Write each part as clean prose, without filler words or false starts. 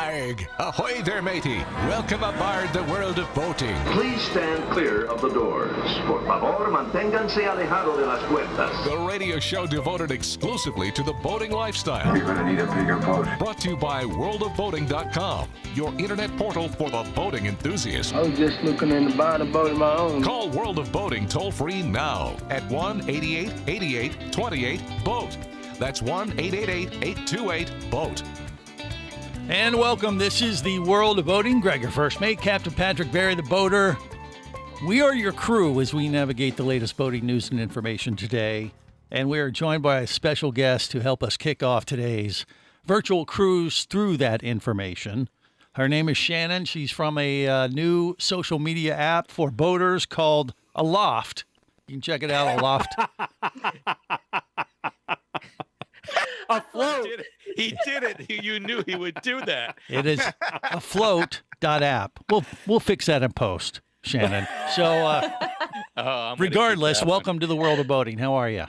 Arg! Ahoy there, matey! Welcome aboard the world of boating. Please stand clear of the doors. Por favor, manténganse alejado de las puertas. The radio show devoted exclusively to the boating lifestyle. You're gonna need a bigger boat. Brought to you by worldofboating.com, your internet portal for the boating enthusiast. I was just looking into buying a boat of my own. Call World of Boating toll-free now at 1-888-88-28-BOAT. That's 1-888-828-BOAT. And welcome. This is the World of Boating. Greg, your first mate, Captain Patrick Barry, the boater. We are your crew as we navigate the latest boating news and information today. And we are joined by a special guest to help us kick off today's virtual cruise through that information. Her name is Shannon. She's from a new social media app for boaters called Aloft. You can check it out, Aloft. Afloat. He did it. You knew he would do that. It is afloat.app. We'll fix that in post, Shannon. So regardless, welcome to the World of Boating. How are you?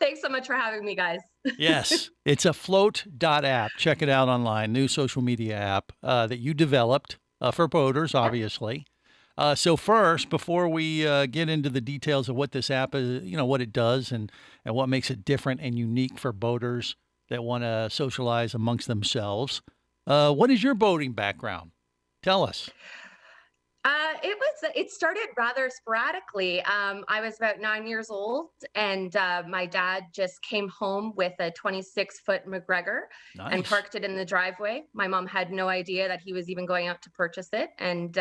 Thanks so much for having me, guys. Yes, it's afloat.app. Check it out online. New social media app that you developed for boaters, obviously. So first, before we get into the details of what this app is, what it does and what makes it different and unique for boaters that want to socialize amongst themselves, what is your boating background? Tell us. It started rather sporadically. I was about 9 years old, and my dad just came home with a 26-foot McGregor and parked it in the driveway. My mom had no idea that he was even going out to purchase it, and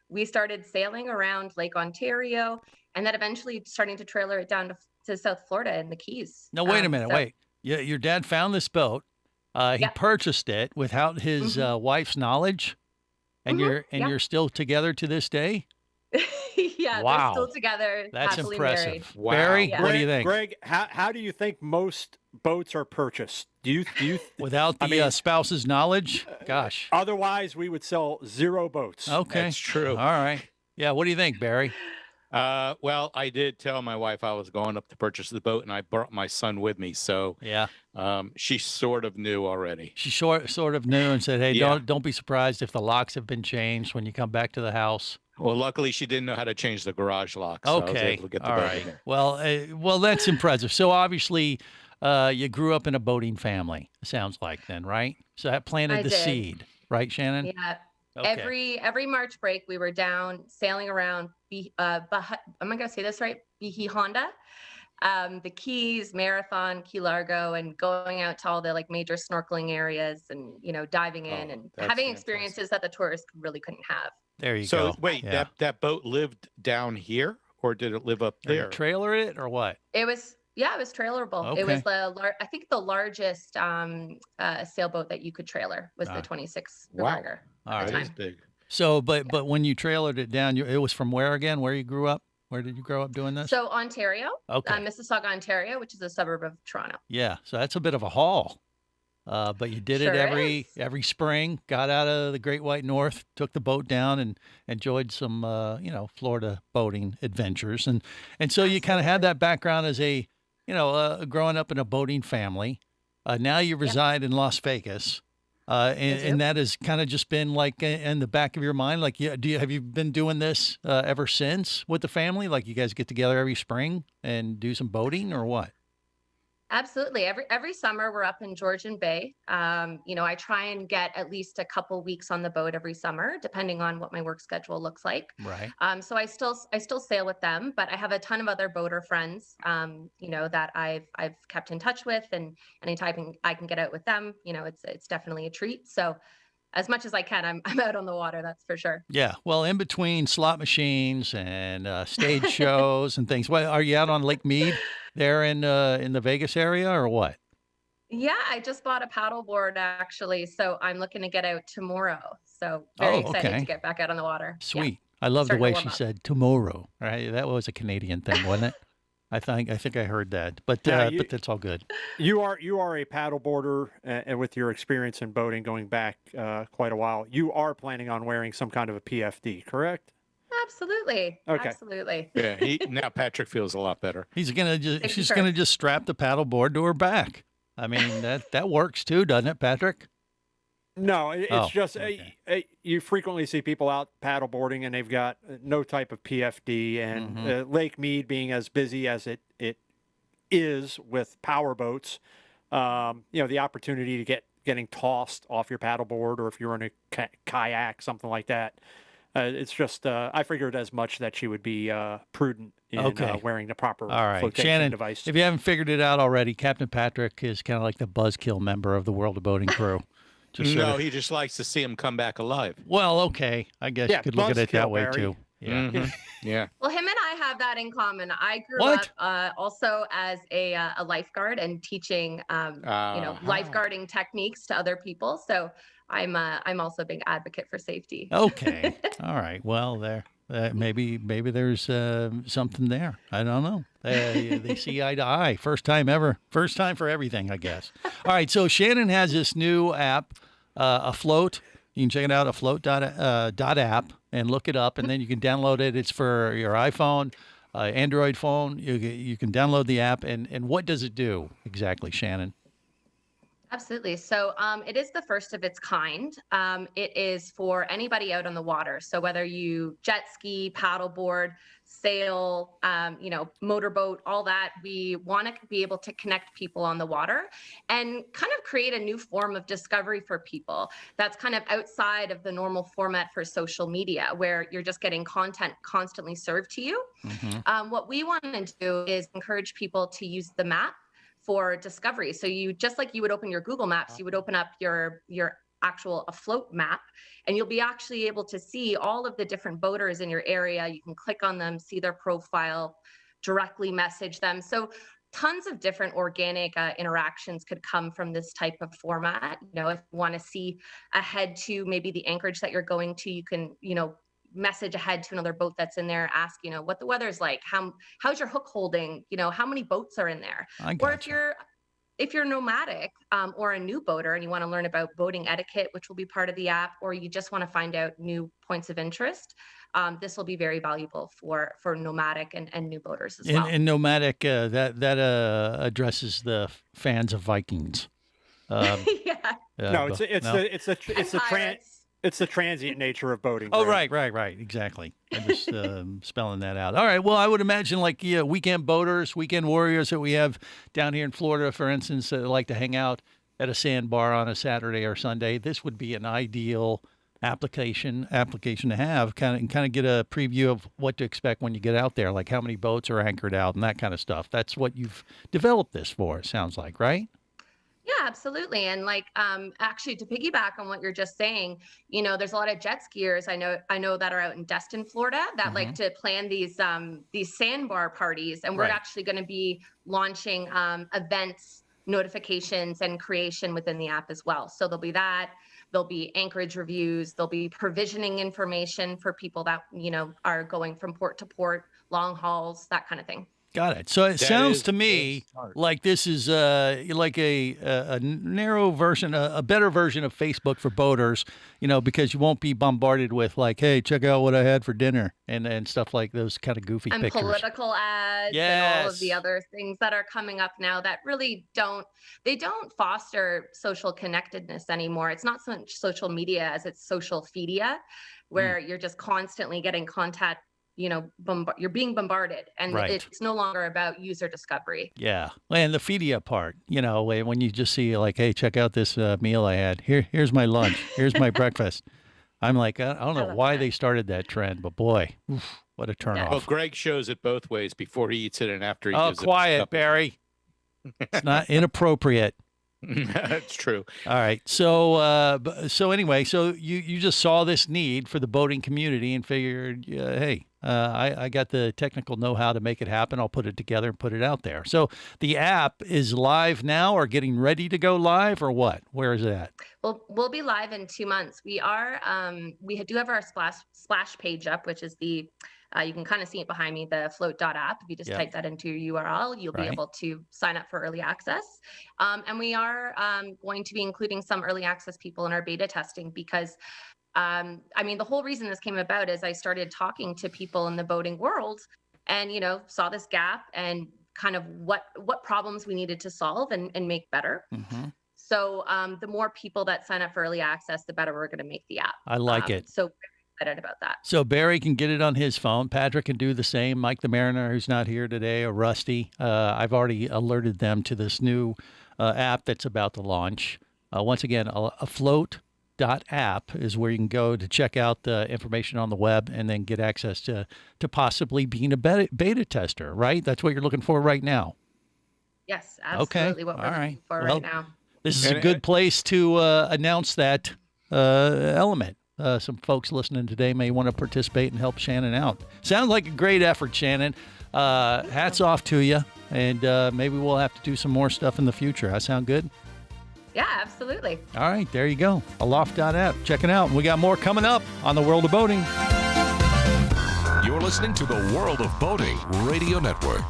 we started sailing around Lake Ontario, and then eventually starting to trailer it down to South Florida and the Keys. No, wait a minute. Wait. Your dad found this boat. He purchased it without his wife's knowledge, and you're still together to this day? Yeah, wow. They're still together. That's happily impressive. Married. Wow. Barry, what do you think? Greg, how do you think most boats are purchased? Do you without the spouse's knowledge? Gosh. Otherwise, we would sell 0 boats. Okay. That's true. All right. Yeah, what do you think, Barry? Well, I did tell my wife I was going up to purchase the boat, and I brought my son with me. So yeah, she sort of knew already. She sort of knew and said, "Hey, don't be surprised if the locks have been changed when you come back to the house." Well, luckily she didn't know how to change the garage lock. So I was able to get the boat in there. Well, that's impressive. So obviously, you grew up in a boating family. It sounds like then, right? So that planted the seed, right, Shannon? Yeah. Okay. Every March break, we were down sailing around. Am I going to say this right? Bihi Honda, the Keys, Marathon, Key Largo, and going out to all the major snorkeling areas, and diving in and having experiences that the tourists really couldn't have. There you go. So wait, that boat lived down here, or did it live up there? Trailer it or what? It was. Yeah, it was trailerable. Okay. It was I think the largest sailboat that you could trailer was the 26 McGregor. All right, that is big. So, but when you trailered it down, it was from where again? Where you grew up? Where did you grow up doing this? So Ontario, okay, Mississauga, Ontario, which is a suburb of Toronto. Yeah, so that's a bit of a haul. But you did it every spring. Got out of the Great White North, took the boat down, and enjoyed some Florida boating adventures. And so you kind of had that background as a growing up in a boating family. Now you reside in Las Vegas. And that has kind of just been in the back of your mind. Have you been doing this ever since with the family? Like you guys get together every spring and do some boating or what? Absolutely. Every summer we're up in Georgian Bay. I try and get at least a couple weeks on the boat every summer, depending on what my work schedule looks like. Right. So I still sail with them, but I have a ton of other boater friends, that I've kept in touch with, and anytime I can get out with them, it's definitely a treat. So as much as I can, I'm out on the water, that's for sure. Yeah. Well, in between slot machines and stage shows and things, are you out on Lake Mead there in the Vegas area or what? Yeah, I just bought a paddleboard actually, so I'm looking to get out tomorrow. So very excited to get back out on the water. Sweet. Yeah. I love the way she said tomorrow. Right? That was a Canadian thing, wasn't it? I think I heard that, but that's all good. You are a paddleboarder, and with your experience in boating going back quite a while, you are planning on wearing some kind of a PFD, correct? Absolutely. Okay. Absolutely. Yeah. Now Patrick feels a lot better. She's gonna just strap the paddleboard to her back. I mean that works too, doesn't it, Patrick? No, it's Oh, just okay. you frequently see people out paddleboarding and they've got no type of PFD, and Mm-hmm. Lake Mead being as busy as it is with power boats, the opportunity to getting tossed off your paddleboard, or if you're in a kayak, something like that. It's just I figured as much that she would be prudent in Okay. wearing the proper All right, flotation Shannon, device. if you haven't figured it out already, Captain Patrick is kind of like the buzzkill member of the World of Boating crew. Just sort No, of, he just likes to see him come back alive. well, okay. I guess you Yeah, could look at it that buzzkill, way Barry. too. Yeah. Mhm. Yeah. Well, him and I have that in common. I grew What? up also as a lifeguard and teaching, Uh-huh. lifeguarding techniques to other people. So I'm also a big advocate for safety. Okay. All right. Well, there. Maybe there's something there. I don't know. They see eye to eye. First time ever. First time for everything, I guess. All right. So Shannon has this new app, Afloat. You can check it out, afloat.app, and look it up, and then you can download it. It's for your iPhone, Android phone. You can download the app, and what does it do exactly, Shannon? Absolutely. So it is the first of its kind. It is for anybody out on the water. So whether you jet ski, paddleboard, sail, motorboat, all that, we want to be able to connect people on the water and kind of create a new form of discovery for people that's kind of outside of the normal format for social media, where you're just getting content constantly served to you. Mm-hmm. What we want to do is encourage people to use the map for discovery. So you, just like you would open your Google Maps, you would open up your actual Afloat map, and you'll be actually able to see all of the different boaters in your area. You can click on them, see their profile, directly message them. So tons of different organic interactions could come from this type of format. If you want to see ahead to maybe the anchorage that you're going to, you can, message ahead to another boat that's in there, ask, what the weather's like, how's your hook holding, how many boats are in there. Or if you're nomadic or a new boater and you want to learn about boating etiquette, which will be part of the app, or you just want to find out new points of interest, this will be very valuable for nomadic and new boaters as well. And nomadic, that addresses the fans of Vikings. Yeah. No, No? it's the transient nature of boating. Oh, Greg. right. Exactly. I'm just spelling that out. All right. Well, I would imagine like weekend boaters, weekend warriors that we have down here in Florida, for instance, that like to hang out at a sandbar on a Saturday or Sunday. This would be an ideal application to have, kind of get a preview of what to expect when you get out there, like how many boats are anchored out and that kind of stuff. That's what you've developed this for, it sounds like, right? Yeah, absolutely. And actually to piggyback on what you're just saying, there's a lot of jet skiers I know that are out in Destin, Florida, that like to plan these sandbar parties. And we're actually going to be launching events, notifications, and creation within the app as well. So there'll be that. There'll be anchorage reviews. There'll be provisioning information for people that, are going from port to port, long hauls, that kind of thing. Got it. So it sounds to me like this is like a narrow version, a better version of Facebook for boaters, because you won't be bombarded with like, hey, check out what I had for dinner and stuff like those kind of goofy pictures. And political ads and all of the other things that are coming up now that really don't foster social connectedness anymore. It's not so much social media as it's social feedia, where you're just constantly getting contact. You're being bombarded, and it's no longer about user discovery. Yeah. And the feedia part, when you just see like, hey, check out this meal I had. Here's my lunch. Here's my breakfast. I'm like, I don't know why they started that trend, but boy, what a turnoff. Well, Greg shows it both ways, before he eats it and after he Oh, gives quiet, it. Barry. It's not inappropriate. That's true. All right. So anyway, so you just saw this need for the boating community and figured, hey, I got the technical know-how to make it happen. I'll put it together and put it out there. So the app is live now, or getting ready to go live, or what? Where is it at? Well, we'll be live in 2 months. We do have our splash page up, which is the you can kind of see it behind me, the Afloat.app. If you just type that into your URL, you'll be able to sign up for early access. And we are going to be including some early access people in our beta testing, because the whole reason this came about is I started talking to people in the boating world and, saw this gap and kind of what problems we needed to solve and make better. Mm-hmm. So the more people that sign up for early access, the better we're going to make the app. I like it. So excited about that. So Barry can get it on his phone. Patrick can do the same. Mike the Mariner, who's not here today, or Rusty. I've already alerted them to this new app that's about to launch. Once again, afloat.app is where you can go to check out the information on the web and then get access to possibly being a beta tester, right? That's what you're looking for right now. Yes, absolutely. What we're looking for right now. This is a good place to announce that element. Some folks listening today may want to participate and help Shannon out. Sounds like a great effort, Shannon. Hats off to you, and maybe we'll have to do some more stuff in the future. That sound good? Yeah, absolutely. All right, there you go. Aloft.app. Check it out. We got more coming up on the World of Boating. You're listening to the World of Boating Radio Network.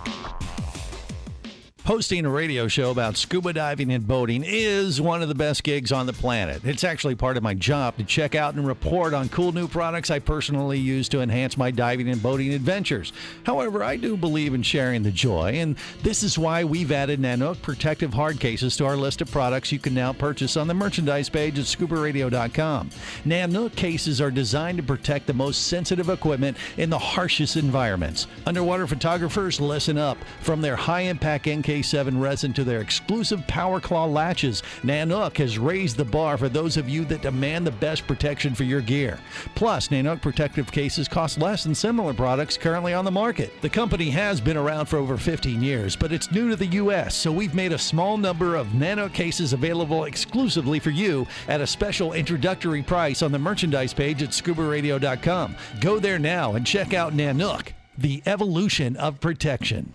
Hosting a radio show about scuba diving and boating is one of the best gigs on the planet. It's actually part of my job to check out and report on cool new products I personally use to enhance my diving and boating adventures. However, I do believe in sharing the joy, and this is why we've added Nanook protective hard cases to our list of products you can now purchase on the merchandise page at scubaradio.com. Nanook cases are designed to protect the most sensitive equipment in the harshest environments. Underwater photographers, listen up. From their high-impact NK7 resin to their exclusive Power Claw latches, Nanook has raised the bar for those of you that demand the best protection for your gear. Plus, Nanook protective cases cost less than similar products currently on the market. The company has been around for over 15 years, but it's new to the U.S., so we've made a small number of Nanook cases available exclusively for you at a special introductory price on the merchandise page at scubaradio.com. Go there now and check out Nanook, the evolution of protection.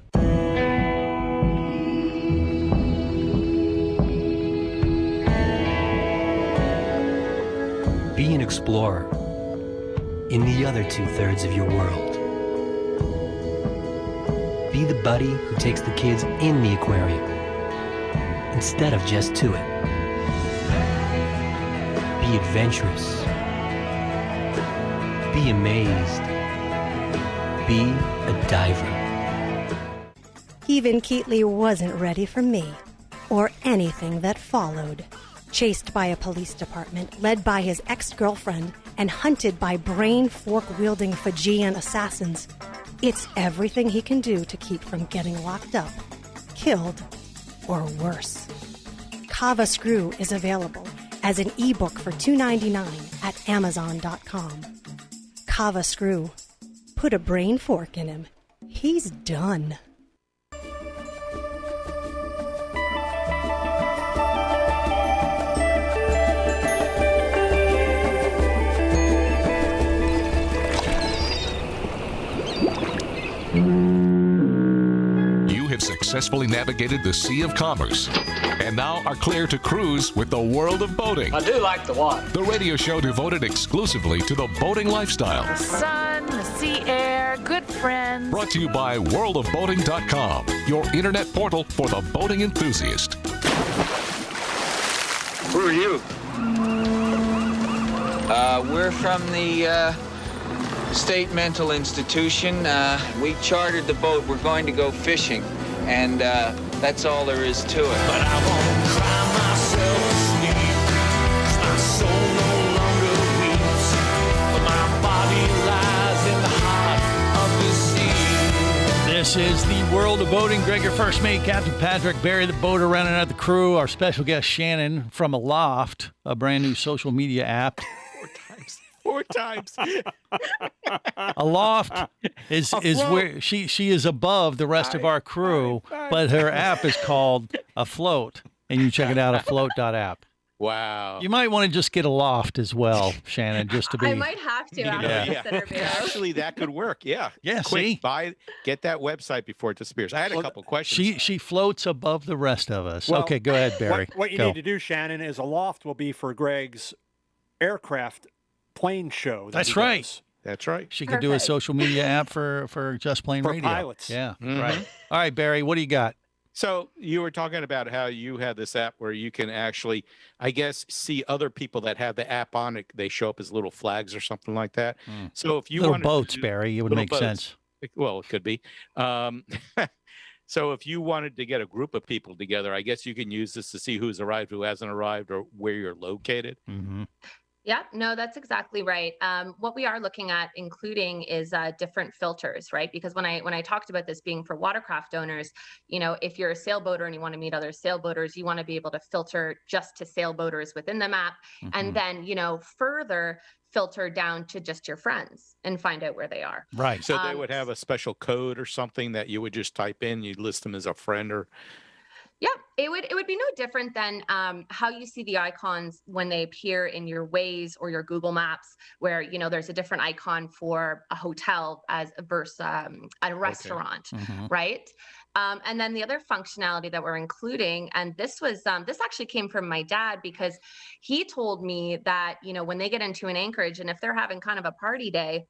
Be an explorer in the other 2/3 of your world. Be the buddy who takes the kids in the aquarium instead of just to it. Be adventurous. Be amazed. Be a diver. Even Keatley wasn't ready for me, or anything that followed. Chased by a police department, led by his ex-girlfriend, and hunted by brain fork-wielding Fijian assassins, it's everything he can do to keep from getting locked up, killed, or worse. Kava Screw is available as an ebook for $2.99 at Amazon.com. Kava Screw. Put a brain fork in him. He's done. You have successfully navigated the Sea of Commerce and now are clear to cruise with the World of Boating. I do like the water. The radio show devoted exclusively to the boating lifestyle. The sun, the sea air, good friends. Brought to you by worldofboating.com, your internet portal for the boating enthusiast. Who are you? We're from the State Mental Institution. We chartered the boat. We're going to go fishing, and that's all there is to it. But I won't cry myself to sleep, 'cause my soul no longer weeps, but my body lies in the heart of the sea. This is the World of Boating. Greg, your first mate, Captain Patrick, Barry the boater, rounding out the crew. Our special guest, Shannon, from Aloft, a brand new social media app. Four times. Aloft is where she is above the rest of our crew, but her app is called Afloat, and you check it out, afloat.app. Wow. You might want to just get Aloft as well, Shannon, just to be. I might have to after this interview. Actually, that could work. Yeah. Yeah. Quick, See, get that website before it disappears. I had a couple questions. she floats above the rest of us. Well, okay, go ahead, Barry. What you need to do, Shannon, is Aloft will be for Greg's aircraft plane show. That's right. That's right. She could do a social media app for Just Plain for Radio. pilots. Yeah, right. All right, Barry, what do you got? So you were talking about how you had this app where you can actually, I guess, see other people that have the app on it. They show up as little flags or something like that. So if you little wanted boats, to Barry, it would make sense. Well, it could be. So if you wanted to get a group of people together, I guess you can use this to see who's arrived, who hasn't arrived, or where you're located. Mm-hmm. Yeah, no, that's exactly right. What we are looking at including is different filters, right? Because when I talked about this being for watercraft owners, if you're a sailboater and you want to meet other sailboaters, you want to be able to filter just to sailboaters within the map, and then further filter down to just your friends and find out where they are. Right. So they would have a special code or something that you would just type in. You'd list them as a friend or. Yeah, it would be no different than how you see the icons when they appear in your Waze or your Google Maps, where there's a different icon for a hotel as versus a restaurant, right? And then the other functionality that we're including, and this actually came from my dad, because he told me that when they get into an anchorage and if they're having kind of a party day,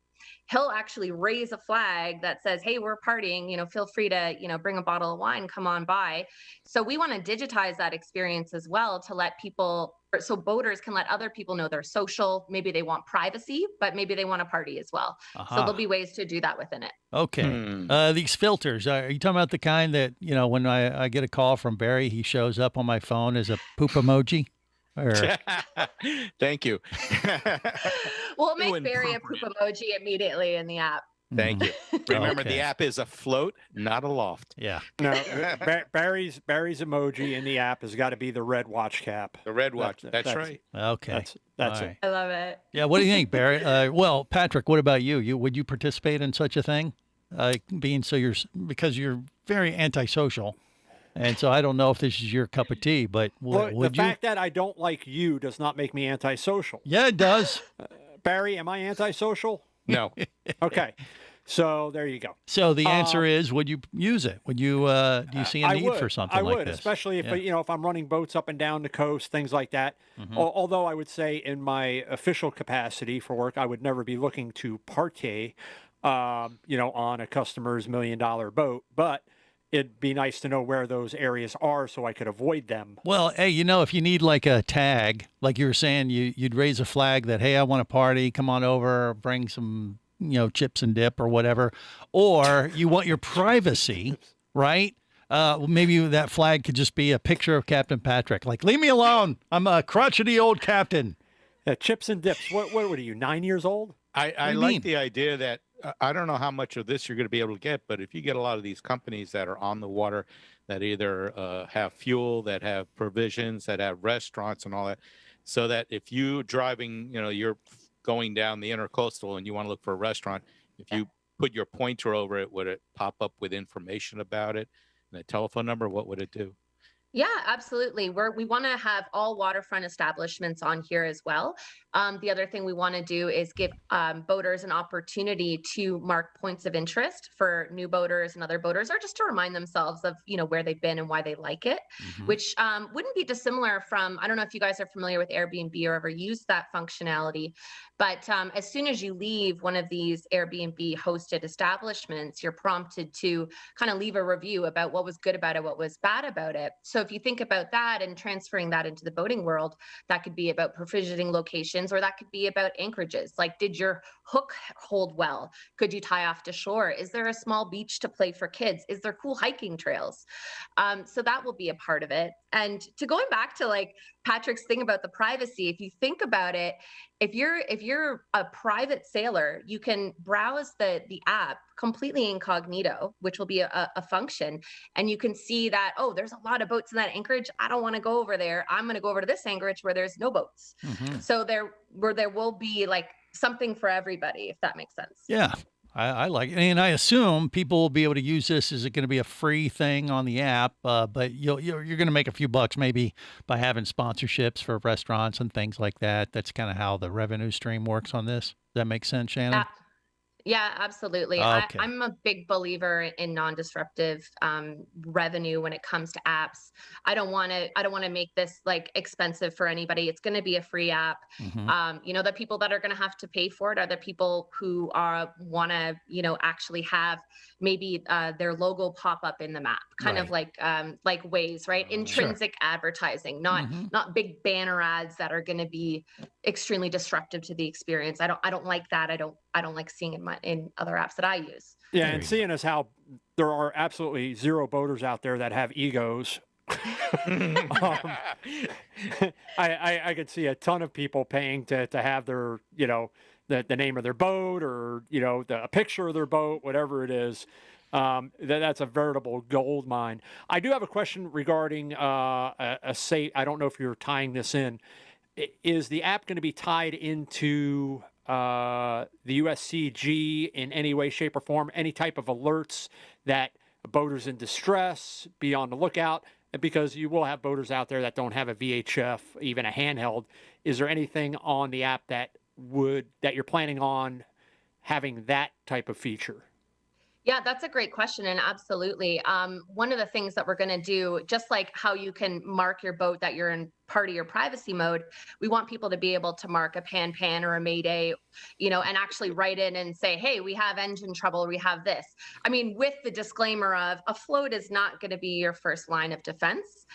he'll actually raise a flag that says, hey, we're partying, feel free to, bring a bottle of wine, come on by. So we want to digitize that experience as well to let people, so boaters can let other people know they're social. Maybe they want privacy, but maybe they want to party as well. So there'll be ways to do that within it. Okay. These filters, are you talking about the kind that, when I get a call from Barry, he shows up on my phone as a poop emoji? Or... Thank you. We'll make Barry a poop emoji immediately in the app. Thank you. Remember, the app is afloat, not aloft. Yeah. No, Barry's emoji in the app has got to be the red watch cap. The red watch. That's right. Okay. That's right. it. I love it. Yeah. What do you think, Barry? Well, Patrick, what about you? Would you participate in such a thing? Because you're very antisocial. And so I don't know if this is your cup of tea, but would you? The fact that I don't like you does not make me antisocial. Yeah, it does. Barry, am I antisocial? No. Okay. So there you go. So the answer is, would you use it? Would you? Do you see a need for something like this? I would, especially if if I'm running boats up and down the coast, things like that. Although I would say, in my official capacity for work, I would never be looking to partay, on a customer's $1 million boat, but it'd be nice to know where those areas are so I could avoid them. Well, hey, if you need like a tag, like you were saying, you'd raise a flag that, hey, I want to party, come on over, bring some, chips and dip or whatever. Or you want your privacy, right? Maybe that flag could just be a picture of Captain Patrick. Like, leave me alone. I'm a crotchety old captain. Chips and dips. What are you, 9 years old? I like the idea that I don't know how much of this you're going to be able to get, but if you get a lot of these companies that are on the water that either have fuel, that have provisions, that have restaurants and all that, so that if you driving, you're going down the intercoastal and you want to look for a restaurant, if you put your pointer over it, would it pop up with information about it and a telephone number? What would it do? Yeah, absolutely. We want to have all waterfront establishments on here as well. The other thing we want to do is give boaters an opportunity to mark points of interest for new boaters and other boaters, or just to remind themselves of, where they've been and why they like it, which wouldn't be dissimilar from, I don't know if you guys are familiar with Airbnb or ever used that functionality, but as soon as you leave one of these Airbnb hosted establishments, you're prompted to kind of leave a review about what was good about it, what was bad about it. So if you think about that and transferring that into the boating world, that could be about provisioning locations, or that could be about anchorages. Like, did your hook hold well? Could you tie off to shore? Is there a small beach to play for kids? Is there cool hiking trails? So that will be a part of it. And to going back to like Patrick's thing about the privacy, if you think about it, if you're a private sailor, you can browse the app completely incognito, which will be a function, and you can see that, oh, there's a lot of boats in that anchorage. I don't want to go over there. I'm going to go over to this anchorage where there's no boats. So there will be like something for everybody, if that makes sense. Yeah. I like it. And I assume people will be able to use this. Is it going to be a free thing on the app? But you're going to make a few bucks maybe by having sponsorships for restaurants and things like that. That's kind of how the revenue stream works on this. Does that make sense, Shannon? Yeah, absolutely. Okay. I'm a big believer in non-disruptive revenue when it comes to apps. I don't want to make this like expensive for anybody. It's going to be a free app. The people that are going to have to pay for it are the people who want to, actually have maybe their logo pop up in the map, kind of like Waze, right? Intrinsic advertising, not big banner ads that are going to be, extremely disruptive to the experience. I don't like that. I don't like seeing in other apps that I use. Yeah, and seeing as how there are absolutely zero boaters out there that have egos. I could see a ton of people paying to have their, the name of their boat, or, a picture of their boat, whatever it is. That's a veritable gold mine. I do have a question regarding a safe. I don't know if you're tying this in. Is the app going to be tied into the USCG in any way, shape, or form? Any type of alerts that boaters in distress, be on the lookout? Because you will have boaters out there that don't have a VHF, even a handheld. Is there anything on the app that you're planning on having that type of feature? Yeah, that's a great question. And absolutely. One of the things that we're going to do, just like how you can mark your boat that you're in part of your privacy mode, we want people to be able to mark a pan or a mayday, and actually write in and say, hey, we have engine trouble, we have this. I mean, with the disclaimer of a float is not going to be your first line of defense.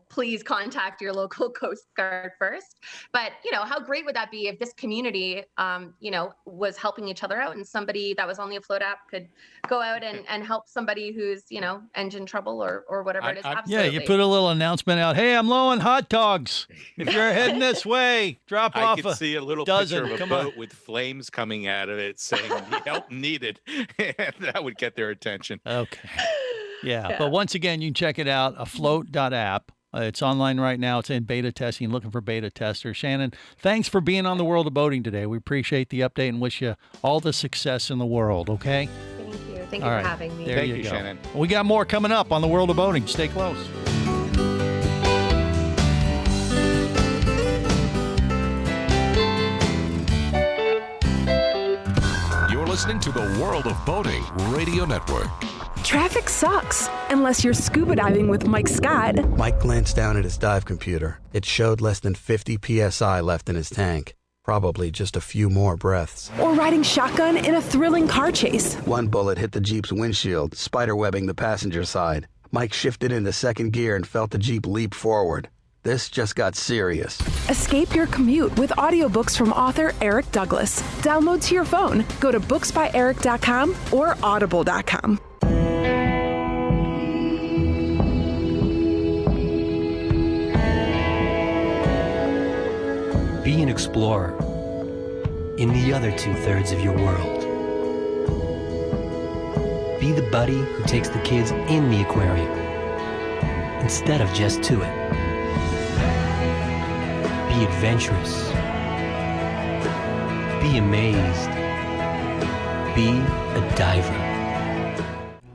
Please contact your local Coast Guard first. But, how great would that be if this community, was helping each other out, and somebody that was on the Afloat app could go out and help somebody who's, engine trouble or whatever it is. Absolutely. Yeah, you put a little announcement out. Hey, I'm low on hot dogs. If you're heading this way, drop off I could see a little dozen. picture of a boat with flames coming out of it saying help needed. That would get their attention. Okay. Yeah, but once again, you can check it out, afloat.app. It's online right now. It's in beta testing, looking for beta testers. Shannon, thanks for being on the World of Boating today. We appreciate the update and wish you all the success in the world, okay? Thank you. Thank you for having me. There you go. Shannon. We got more coming up on the World of Boating. Stay close. You're listening to the World of Boating Radio Network. Traffic sucks, unless you're scuba diving with Mike Scott. Mike glanced down at his dive computer. It showed less than 50 psi left in his tank. Probably just a few more breaths. Or riding shotgun in a thrilling car chase. One bullet hit the Jeep's windshield, spiderwebbing the passenger side. Mike shifted into second gear and felt the Jeep leap forward. This just got serious. Escape your commute with audiobooks from author Eric Douglas. Download to your phone. Go to booksbyeric.com or audible.com. Be an explorer in the other 2/3 of your world. Be the buddy who takes the kids in the aquarium instead of just to it. Be adventurous. Be amazed. Be a diver.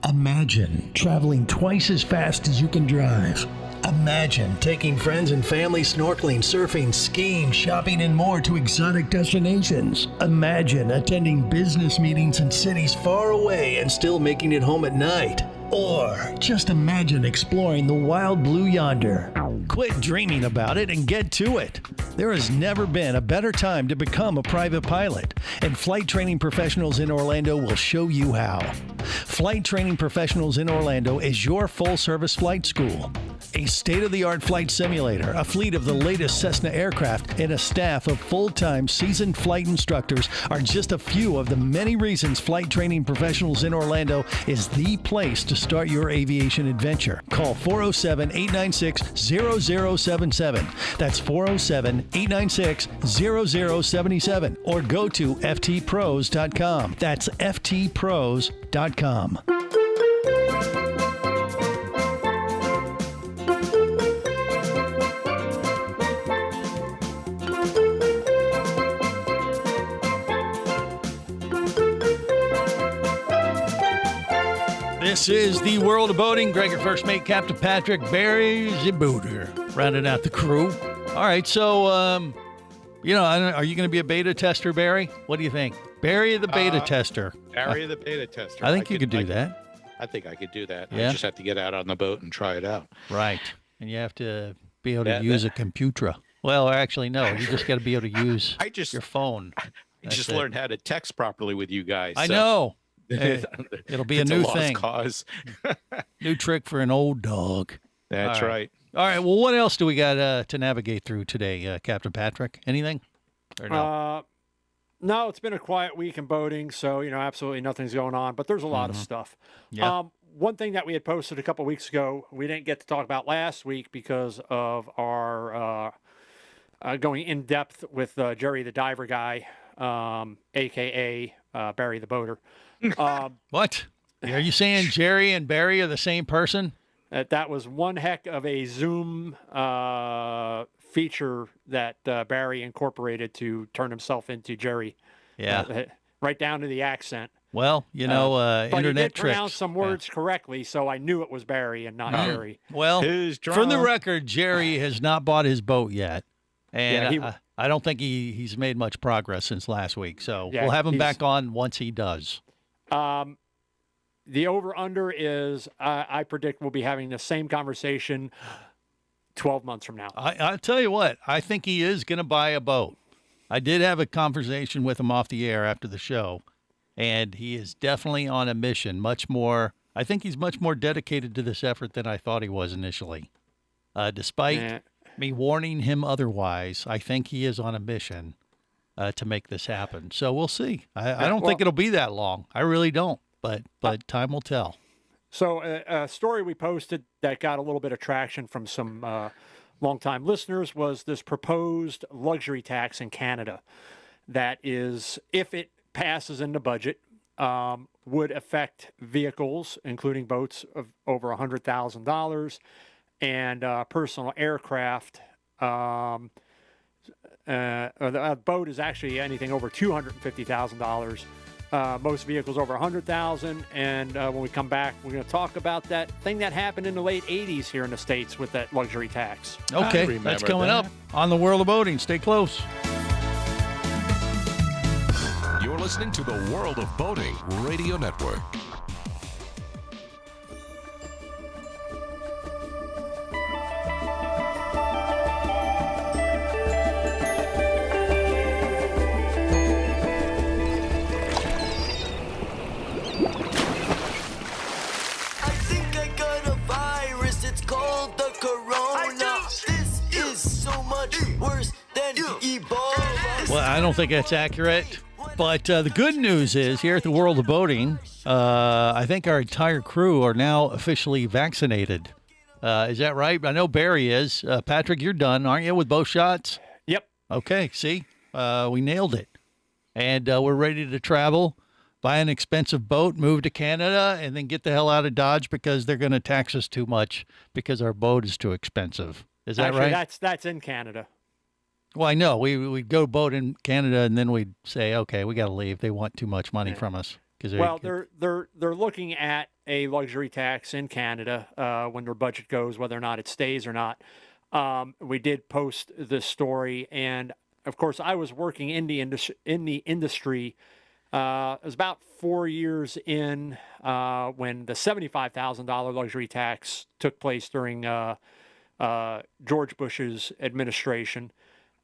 Imagine traveling twice as fast as you can drive. Imagine taking friends and family snorkeling, surfing, skiing, shopping, and more to exotic destinations. Imagine attending business meetings in cities far away and still making it home at night. Or just imagine exploring the wild blue yonder. Quit dreaming about it and get to it. There has never been a better time to become a private pilot, and Flight Training Professionals in Orlando will show you how. Flight Training Professionals in Orlando is your full-service flight school. A state-of-the-art flight simulator, a fleet of the latest Cessna aircraft, and a staff of full-time seasoned flight instructors are just a few of the many reasons Flight Training Professionals in Orlando is the place to start your aviation adventure. Call 407-896-0077. That's 407-896-0077. Or go to ftpros.com. That's ftpros.com. This is the World of Boating. Greg, your first mate, Captain Patrick, Barry the boater, rounding out the crew. All right, so, are you going to be a beta tester, Barry? What do you think? Barry the beta tester. Barry the beta tester. I think you could do that. I think I could do that. Yeah? I just have to get out on the boat and try it out. Right. And you have to be able to use a computer. Well, actually, no. You just got to be able to use your phone. I just learned how to text properly with you guys. I know. Hey, it'll be a new thing. Cause. New trick for an old dog. That's right. All right. Well, what else do we got to navigate through today, Captain Patrick? Anything? Or no? No, it's been a quiet week in boating, so absolutely nothing's going on. But there's a lot of stuff. Yeah. One thing that we had posted a couple weeks ago, we didn't get to talk about last week because of our going in depth with Jerry the Diver Guy, aka Barry the Boater. What? Are you saying Jerry and Barry are the same person? That was one heck of a Zoom feature that Barry incorporated to turn himself into Jerry. Yeah. Right down to the accent. Well, but internet he did tricks. pronounce some words correctly, so I knew it was Barry and not Jerry. Well, for the record, Jerry has not bought his boat yet. And I don't think he's made much progress since last week. So we'll have him back on once he does. The over-under is, I predict we'll be having the same conversation 12 months from now. I'll tell you what, I think he is going to buy a boat. I did have a conversation with him off the air after the show, and he is definitely on a mission. I think he's much more dedicated to this effort than I thought he was initially. Despite me warning him otherwise, I think he is on a mission to make this happen. So we'll see. I don't think it'll be that long. I really don't. But time will tell. So a story we posted that got a little bit of traction from some longtime listeners was this proposed luxury tax in Canada that is, if it passes in the budget, would affect vehicles, including boats of over $100,000 and personal aircraft. A boat is actually anything over $250,000. Most vehicles over $100,000. And when we come back, we're going to talk about that thing that happened in the late 80s here in the States with that luxury tax. Okay, that's coming up on The World of Boating. Stay close. You're listening to the World of Boating Radio Network. Well, I don't think that's accurate. But the good news is here at the World of Boating, I think our entire crew are now officially vaccinated. Is that right? I know Barry is. Patrick, you're done, aren't you, with both shots? Yep. Okay, see? We nailed it. And we're ready to travel, buy an expensive boat, move to Canada, and then get the hell out of Dodge because they're going to tax us too much because our boat is too expensive. Is that Actually, right? That's in Canada. Well, I know. We'd go boat in Canada, and then we'd say, okay, we got to leave. They want too much money from us. They're looking at a luxury tax in Canada when their budget goes, whether or not it stays or not. We did post this story, and of course, I was working in the industry. It was about 4 years in when the $75,000 luxury tax took place during George Bush's administration.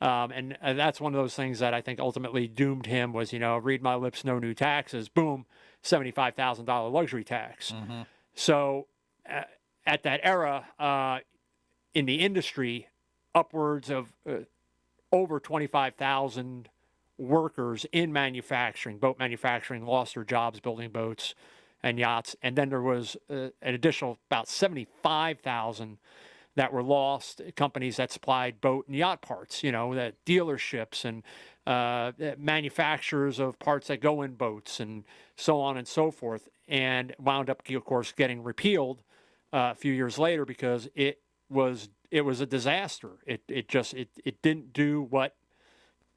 And that's one of those things that I think ultimately doomed him was, read my lips, no new taxes, boom, $75,000 luxury tax. Mm-hmm. So at that era, in the industry, upwards of over 25,000 workers in manufacturing, boat manufacturing, lost their jobs building boats and yachts. And then there was an additional about 75,000 that were lost, companies that supplied boat and yacht parts, that dealerships and manufacturers of parts that go in boats and so on and so forth, and wound up, of course, getting repealed a few years later because it was a disaster. It didn't do what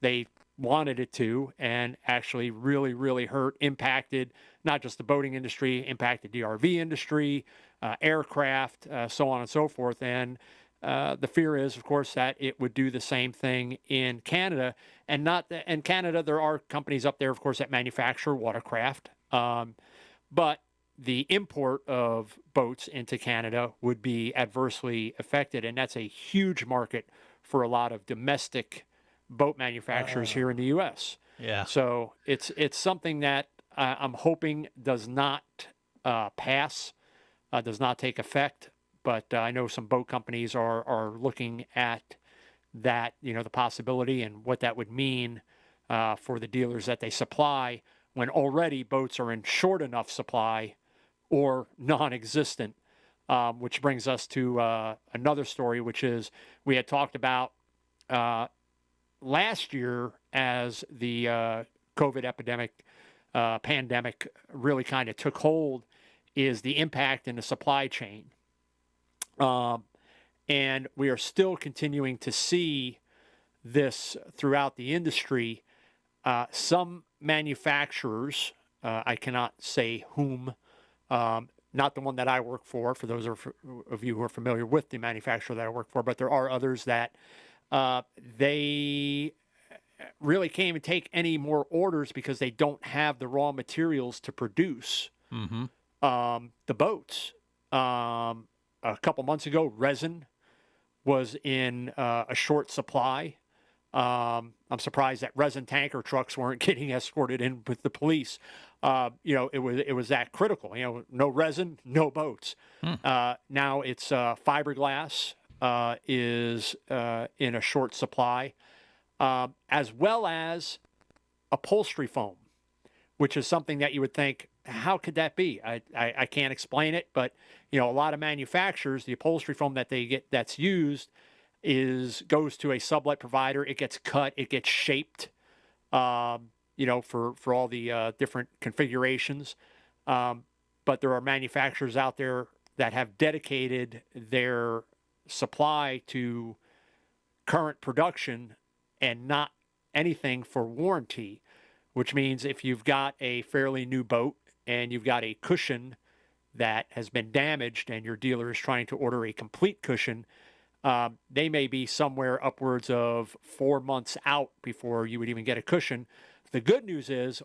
they wanted it to, and actually really, really hurt, impacted not just the boating industry, impacted the RV industry, aircraft, so on and so forth. And the fear is, of course, that it would do the same thing in Canada. And in Canada, there are companies up there, of course, that manufacture watercraft. But the import of boats into Canada would be adversely affected. And that's a huge market for a lot of domestic boat manufacturers here in the U.S. Yeah. So it's something that I'm hoping does not pass, does not take effect. but I know some boat companies are looking at that, the possibility and what that would mean for the dealers that they supply when already boats are in short enough supply or non-existent, which brings us to another story, which is we had talked about last year as the COVID pandemic really kind of took hold, is the impact in the supply chain. And we are still continuing to see this throughout the industry. Some manufacturers, I cannot say whom, not the one that I work for those of you who are familiar with the manufacturer that I work for, but there are others that they really can't even take any more orders because they don't have the raw materials to produce the boats. A couple months ago, resin was in a short supply. I'm surprised that resin tanker trucks weren't getting escorted in with the police. It was that critical. No resin, no boats. Now it's fiberglass is in a short supply, as well as upholstery foam, which is something that you would think, how could that be? I can't explain it, but a lot of manufacturers, the upholstery foam that they get that's used goes to a sublet provider. It gets cut, it gets shaped, for all the different configurations. But there are manufacturers out there that have dedicated their supply to current production and not anything for warranty, which means if you've got a fairly new boat and you've got a cushion that has been damaged and your dealer is trying to order a complete cushion, they may be somewhere upwards of 4 months out before you would even get a cushion. The good news is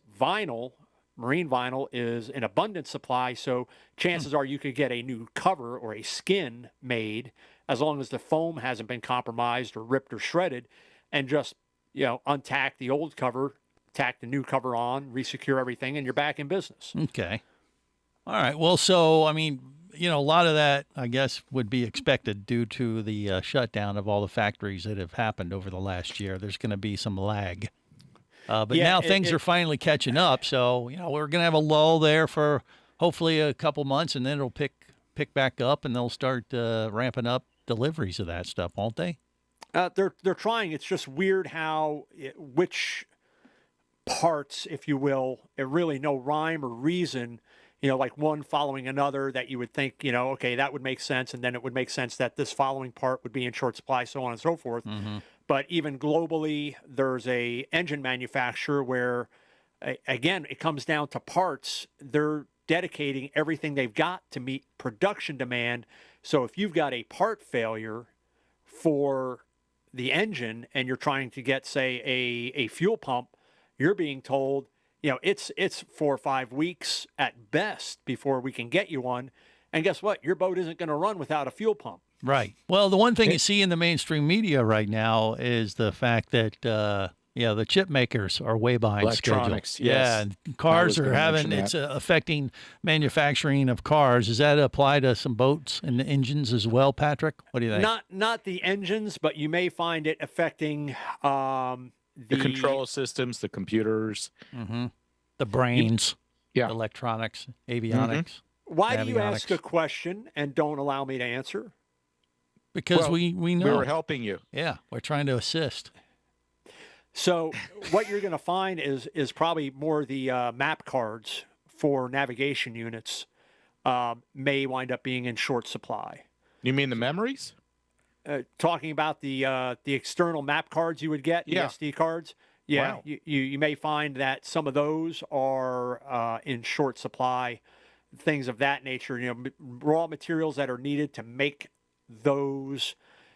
marine vinyl is in abundant supply, so chances are you could get a new cover or a skin made as long as the foam hasn't been compromised or ripped or shredded, and just untack the old cover, tack the new cover on, resecure everything, and you're back in business. Okay. All right. Well, so, a lot of that, I guess, would be expected due to the shutdown of all the factories that have happened over the last year. There's going to be some lag. But now things are finally catching up. So, we're going to have a lull there for hopefully a couple months, and then it'll pick back up, and they'll start ramping up deliveries of that stuff, won't they? They're trying. It's just weird how which parts, if you will, really no rhyme or reason, like one following another that you would think, okay, that would make sense. And then it would make sense that this following part would be in short supply, so on and so forth. But even globally, there's a engine manufacturer where, again, it comes down to parts. They're dedicating everything they've got to meet production demand. So if you've got a part failure for the engine and you're trying to get, say, a fuel pump, you're being told, it's 4 or 5 weeks at best before we can get you one. And guess what? Your boat isn't going to run without a fuel pump. Right. Well, the one thing you see in the mainstream media right now is the fact that, the chip makers are way behind Electronics, schedule. yes. Yeah, and cars are it's affecting manufacturing of cars. Does that apply to some boats and engines as well, Patrick? What do you think? Not the engines, but you may find it affecting the control systems, the computers, the brains, the electronics, avionics. Why do you ask a question and don't allow me to answer? Because we know. We were helping you. Yeah, we're trying to assist. So what you're going to find is probably more the map cards for navigation units may wind up being in short supply. You mean the memories? Talking about the external map cards you would get, the SD cards. Yeah, wow. You may find that some of those are in short supply, things of that nature, raw materials that are needed to make those.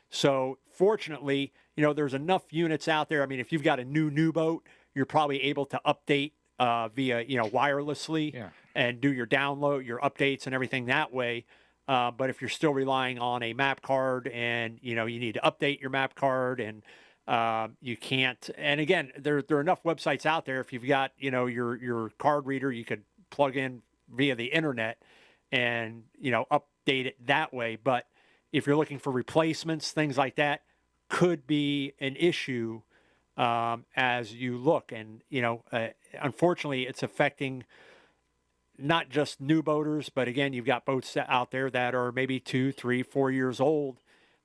So fortunately, there's enough units out there. If you've got a new boat, you're probably able to update via, wirelessly and do your download, your updates and everything that way. But if you're still relying on a map card and, you need to update your map card and you can't, and again, there are enough websites out there. If you've got, your card reader, you could plug in via the internet and, update it that way. But if you're looking for replacements, things like that could be an issue as you look. And, unfortunately, it's affecting not just new boaters, but again, you've got boats out there that are maybe 2, 3, 4 years old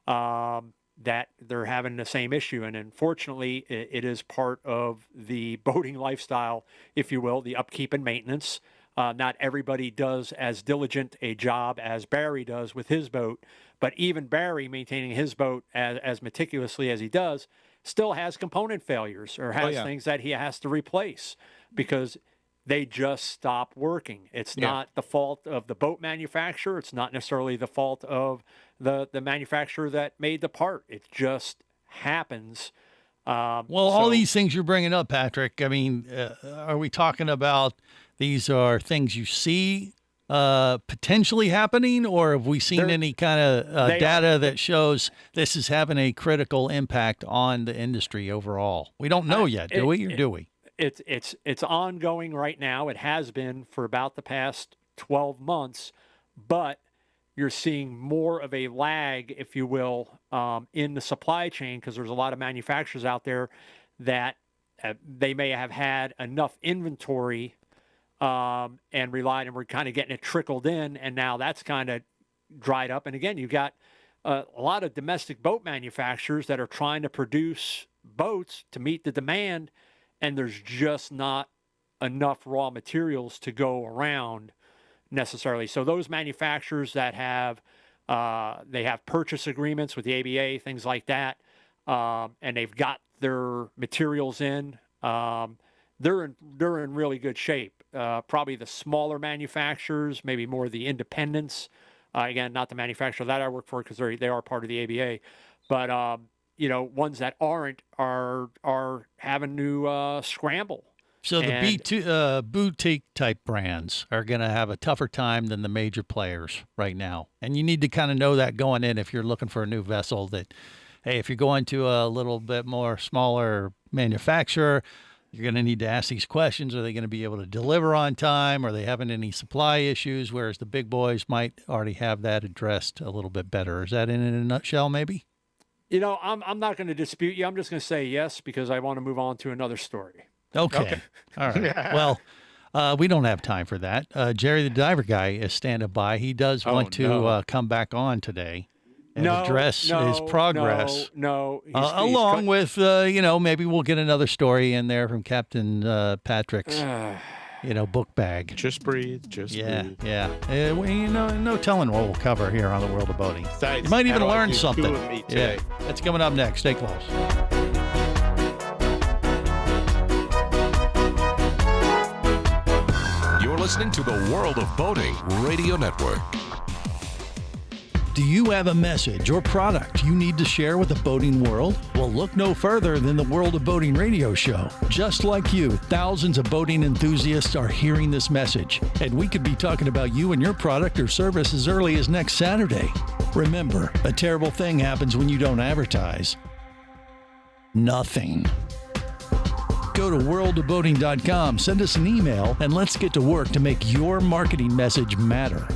that they're having the same issue. And unfortunately, it is part of the boating lifestyle, if you will, the upkeep and maintenance. Not everybody does as diligent a job as Barry does with his boat, but even Barry, maintaining his boat as meticulously as he does, still has component failures or has things that he has to replace because they just stop working. It's not the fault of the boat manufacturer. It's not necessarily the fault of the manufacturer that made the part. It just happens. All these things you're bringing up, Patrick, I mean, are we talking about these are things you see potentially happening, or have we seen any kind of data that shows this is having a critical impact on the industry overall? We don't know yet, do we, or do we? It's ongoing right now. It has been for about the past 12 months, but you're seeing more of a lag, if you will, in the supply chain, because there's a lot of manufacturers out there that they may have had enough inventory and relied, and we're kind of getting it trickled in, and now that's kind of dried up. And again, you've got a lot of domestic boat manufacturers that are trying to produce boats to meet the demand, and there's just not enough raw materials to go around necessarily. So those manufacturers that have they have purchase agreements with the ABA, things like that, and they've got their materials in, they're in really good shape. Probably the smaller manufacturers, maybe more the independents. Again, not the manufacturer that I work for because they are part of the ABA, but ones that aren't are having to scramble. So the boutique type brands are going to have a tougher time than the major players right now. And you need to kind of know that going in if you're looking for a new vessel that, hey, if you're going to a little bit more smaller manufacturer, you're going to need to ask these questions. Are they going to be able to deliver on time? Are they having any supply issues? Whereas the big boys might already have that addressed a little bit better. Is that in a nutshell, maybe? I'm not going to dispute you. I'm just going to say yes because I want to move on to another story. Okay. All right. Well, we don't have time for that. Jerry the Diver Guy is standing by. He does want to come back on today and address his progress. Along with, maybe we'll get another story in there from Captain Patrick's, book bag. Just breathe. Breathe. Yeah. No telling what we'll cover here on the World of Boating. You might even learn something. Yeah. That's coming up next. Stay close. Listening to the World of Boating Radio Network. Do you have a message or product you need to share with the boating world? Well, look no further than the World of Boating radio show. Just like you, thousands of boating enthusiasts are hearing this message, and we could be talking about you and your product or service as early as next Saturday. Remember, a terrible thing happens when you don't advertise. Nothing. Go to worldofboating.com, send us an email, and let's get to work to make your marketing message matter.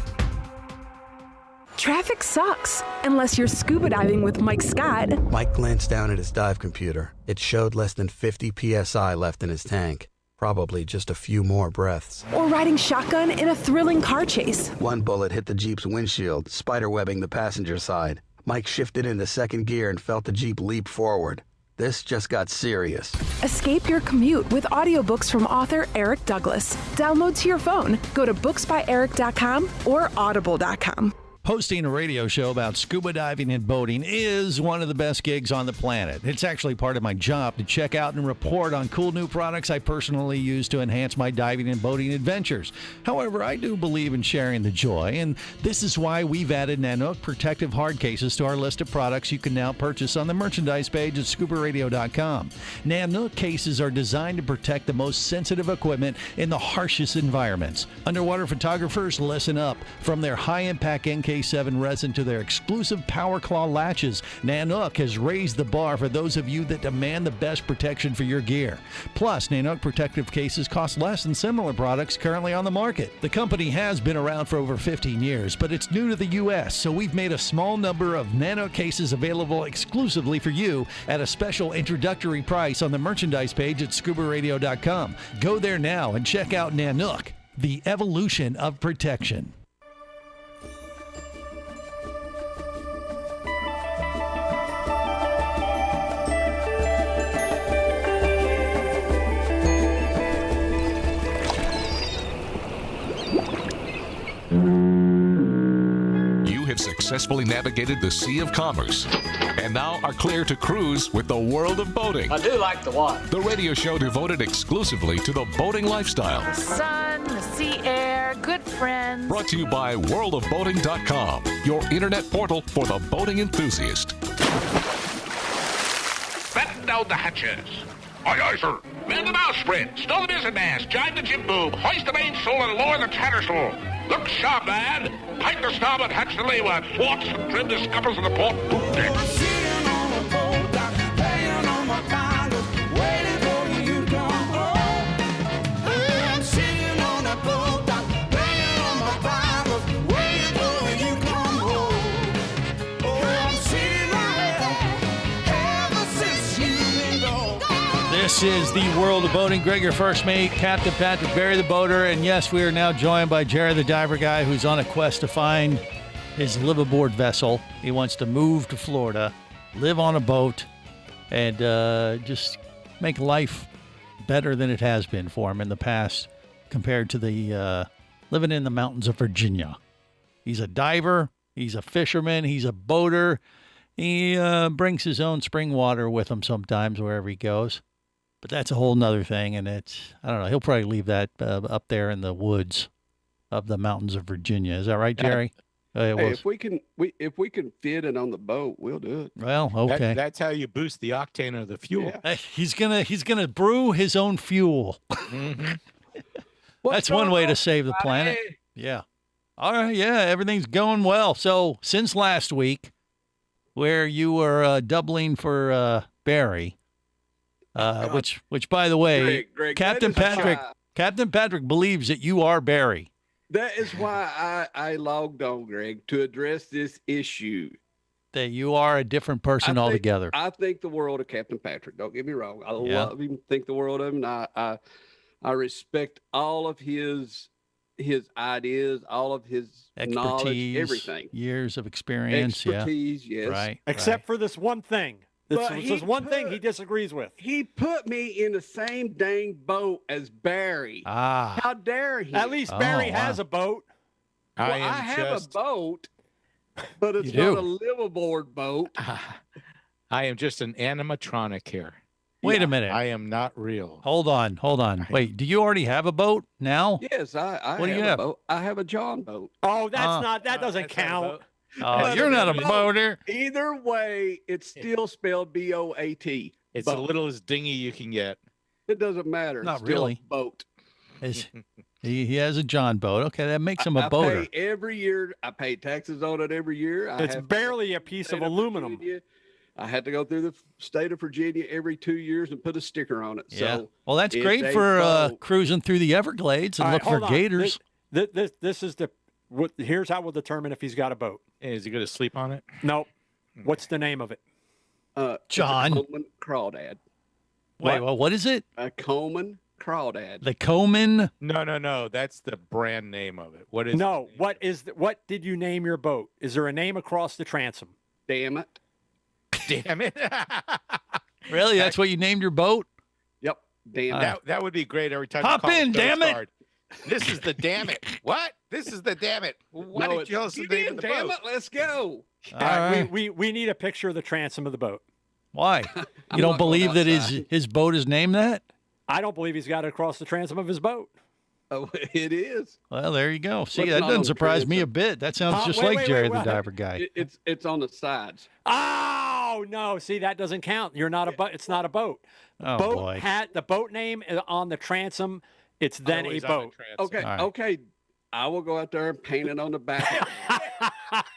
Traffic sucks, unless you're scuba diving with Mike Scott. Mike glanced down at his dive computer. It showed less than 50 PSI left in his tank. Probably just a few more breaths. Or riding shotgun in a thrilling car chase. One bullet hit the Jeep's windshield, spiderwebbing the passenger side. Mike shifted into second gear and felt the Jeep leap forward. This just got serious. Escape your commute with audiobooks from author Eric Douglas. Download to your phone. Go to booksbyeric.com or audible.com. Hosting a radio show about scuba diving and boating is one of the best gigs on the planet. It's actually part of my job to check out and report on cool new products I personally use to enhance my diving and boating adventures. However, I do believe in sharing the joy, and this is why we've added Nanook protective hard cases to our list of products you can now purchase on the merchandise page at scubaradio.com. Nanook cases are designed to protect the most sensitive equipment in the harshest environments. Underwater photographers, listen up. From their high-impact NK K7 resin to their exclusive Power Claw latches, Nanook has raised the bar for those of you that demand the best protection for your gear. Plus, Nanook protective cases cost less than similar products currently on the market. The company has been around for over 15 years, but it's new to the U.S., so we've made a small number of Nano cases available exclusively for you at a special introductory price on the merchandise page at scubaradio.com. Go there now and check out Nanook, the evolution of protection. You have successfully navigated the Sea of Commerce and now are clear to cruise with the world of boating. I do like the water. The radio show devoted exclusively to the boating lifestyle. The sun, the sea air, good friends. Brought to you by worldofboating.com, your internet portal for the boating enthusiast. Batten down the hatches. Aye, aye, sir. Man the bowsprit, stow the mizzenmast, jibe the jib boom, hoist the mainsail and lower the tattersail. Look sharp, lad. Pike the starboard, hatch the leeward, thwarts and trim the scuppers of the port boom deck. This is the world of boating. Greg, your first mate, Captain Patrick, Barry the boater, and yes, we are now joined by Jerry the diver guy, who's on a quest to find his liveaboard vessel. He wants to move to Florida, live on a boat, and just make life better than it has been for him in the past compared to the living in the mountains of Virginia. He's a diver, he's a fisherman, he's a boater. He brings his own spring water with him sometimes wherever he goes. But that's a whole nother thing, and it's, I don't know, he'll probably leave that up there in the woods of the mountains of Virginia. Is that right, Jerry? Hey, if we can fit it on the boat, we'll do it. Well, okay. That's how you boost the octane of the fuel. Yeah. He's gonna brew his own fuel. Mm-hmm. That's one way to save the planet. Yeah. All right. Yeah, everything's going well. So since last week, where you were doubling for Barry. Which, by the way, Greg, Captain Patrick believes that you are Barry. That is why I logged on, Greg, to address this issue. That you are a different person altogether. I think the world of Captain Patrick. Don't get me wrong. I love him, think the world of him. I respect all of his ideas, all of his knowledge, everything. Years of experience. Expertise, yes. Right. Except for this one thing. This is one thing he disagrees with. He put me in the same dang boat as Barry. Ah. How dare he? At least Barry has a boat. Well, I have a boat, but it's not a liveaboard boat. I am just an animatronic here. Wait a minute. I am not real. Hold on. Wait, do you already have a boat now? Yes, I what do you have have? a boat. I have a John boat. Oh, that doesn't count. Oh, you're not a boater. Either way, it's still spelled B-O-A-T. It's the littlest dinghy you can get. It doesn't matter. Not it's still really. A boat. He has a John boat. Okay, that makes him a boater. I pay every year. I pay taxes on it every year. It's barely a piece of aluminum. I had to go through the state of Virginia every 2 years and put a sticker on it. Yeah. So well, that's great for cruising through the Everglades and look for gators. This is here's how we'll determine if he's got a boat. Is he going to sleep on it? Nope. What's the name of it? John. Coleman Crawdad. Wait, well, what is it? A Coleman Crawdad. The Coleman? No. That's the brand name of it. What is? No. What did you name your boat? Is there a name across the transom? Damn it. Damn it. Really? That's what you named your boat? Yep. Damn it. That would be great every time. Hop you call in, damn it. Guard. This is the damn it. What? This is the damn it. Why did you listen to the damn boat? it, let's go. All right. We need a picture of the transom of the boat. Why? You don't believe that his boat is named that? I don't believe he's got it across the transom of his boat. Oh, it is. Well, there you go. See, What's that not doesn't on the surprise me a transom? bit. That sounds just wait, like wait, Jerry wait, the diver guy. It's on the sides. Oh no! See, that doesn't count. You're not a boat. It's not a boat. Oh, boat boy. the boat name is on the transom. It's then Always a on the boat. transom. Okay, All right. okay. I will go out there and paint it on the back.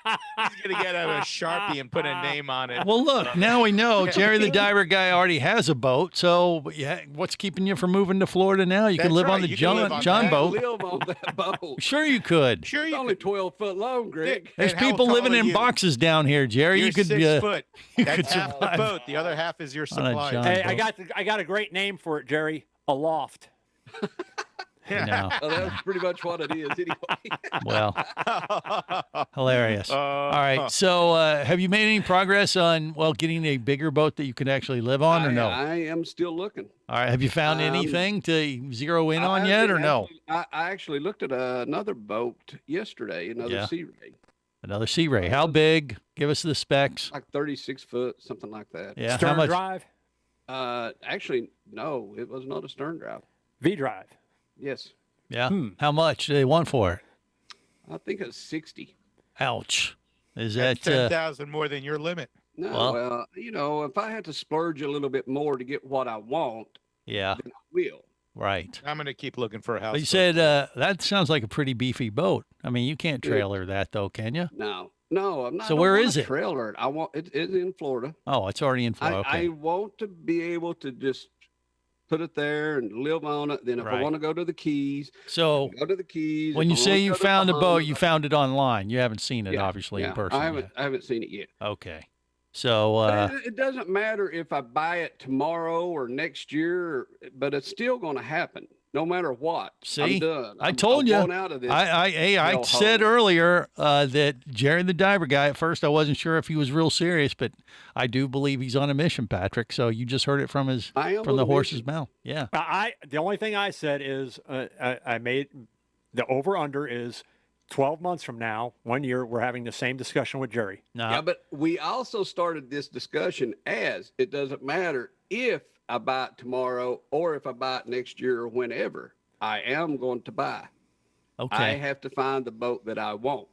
He's going to get out a Sharpie and put a name on it. Well, look, now we know Jerry the Diver guy already has a boat. So, yeah, what's keeping you from moving to Florida now? You can live on the John boat. Live on that boat. Sure you could. Sure It's you only could. 12 foot long, Greg. There's And how people tall living are in you? boxes down here, Jerry. You're You could 6 foot. you That's could half the survive. boat. The other half is your On a supply. John Hey, boat. I got a great name for it, Jerry. A loft. No. Well, that's pretty much what it is anyway. Well, hilarious. All right. So, have you made any progress on getting a bigger boat that you can actually live on, or no? I am still looking. All right. Have you found anything to zero in on yet, or no? I actually looked at another boat yesterday, another Sea Ray. Another Sea Ray. How big? Give us the specs. Like 36 foot, something like that. Yeah. Stern How much? drive. Actually, no, it was not a stern drive. V drive. Yes. Yeah. How much do they want for it? I think it's 60. Ouch. Is That's that 10,000 more than your limit. No, well, if I had to splurge a little bit more to get what I want, yeah. then I will. Right. I'm going to keep looking for a house. But you said that sounds like a pretty beefy boat. I mean, you can't trailer that though, can you? No, I'm not. So I don't where want is a it? Trailer. I want it's in Florida. Oh, it's already in Florida. I Okay. want to be able to just put it there and live on it. Then if I Right. want to go to the Keys, So go to the Keys. when If you I say wanna you go to found a boat, Bahamas, you found it online. You haven't seen it, Yeah, obviously, in yeah. person. I haven't seen it yet. yet. Okay. So But it doesn't matter if I buy it tomorrow or next year, but it's still going to happen, no matter what. see, I'm done. I I'm told you. going out of this I hellhole. said earlier that Jerry the Diver guy. At first, I wasn't sure if he was real serious, but I do believe he's on a mission, Patrick. So you just heard it from I am the on a horse's mission. mouth. Yeah. The only thing I said is I made the over under is 12 months from now, 1 year, we're having the same discussion with Jerry. No. Yeah, but we also started this discussion as it doesn't matter if I buy it tomorrow or if I buy it next year or whenever. I am going to buy. Okay. I have to find the boat that I want.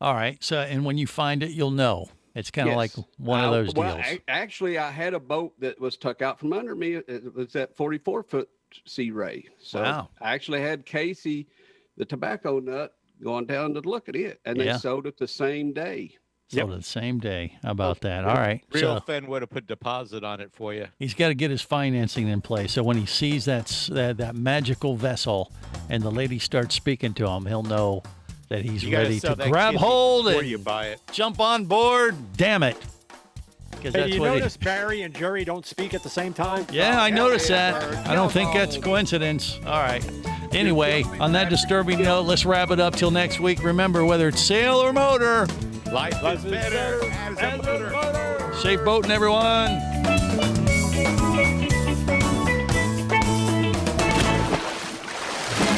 All right. So, and when you find it, you'll know. It's kind of Yes. like one of those Well, deals. actually, I had a boat that was tucked out from under me. It was that 44-foot Sea Ray. So Wow. I actually had Casey, the tobacco nut, going down to look at it, and they Yeah. sold it the same day. So the same day. How about that? All right. Real So Finn would have put deposit on it for you. he's got to get his financing in place. So when he sees that magical vessel and the lady starts speaking to him, he'll know that he's You gotta ready sell to that grab kidney hold before and you buy it. jump on board. Damn it. Because Hey, that's do you what notice Barry and Jerry don't speak at the same time? Yeah, I noticed that. I don't think that's a coincidence. All right. Anyway, on that disturbing note, let's wrap it up till next week. Remember, whether it's sail or motor, Life is better as a motor. safe boating, everyone.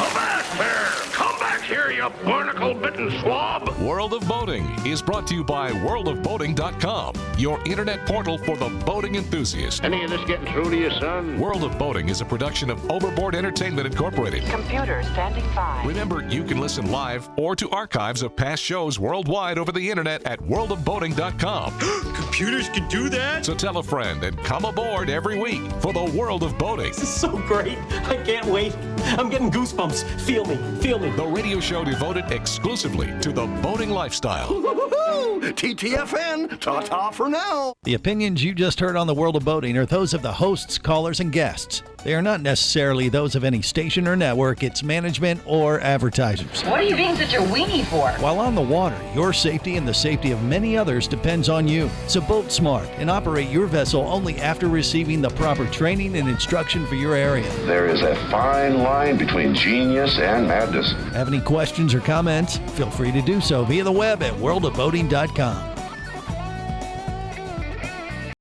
Avast there! Come back here, you barnacle-bitten swab! World of Boating is brought to you by worldofboating.com, your internet portal for the boating enthusiast. Any of this getting through to you, son? World of Boating is a production of Overboard Entertainment Incorporated. Computer standing by. Remember, you can listen live or to archives of past shows worldwide over the internet at worldofboating.com. Computers can do that? So tell a friend and come aboard every week for the World of Boating. This is so great. I can't wait. I'm getting goosebumps. Feel me. Feel me. The radio show devoted exclusively to the boating lifestyle. TTFN, ta-ta for now. The opinions you just heard on the World of Boating are those of the hosts, callers, and guests. They are not necessarily those of any station or network, its management, or advertisers. What are you being such a weenie for? While on the water, your safety and the safety of many others depends on you. So boat smart and operate your vessel only after receiving the proper training and instruction for your area. There is a fine line between genius and madness. Have any questions or comments? Feel free to do so via the web at worldofboating.com.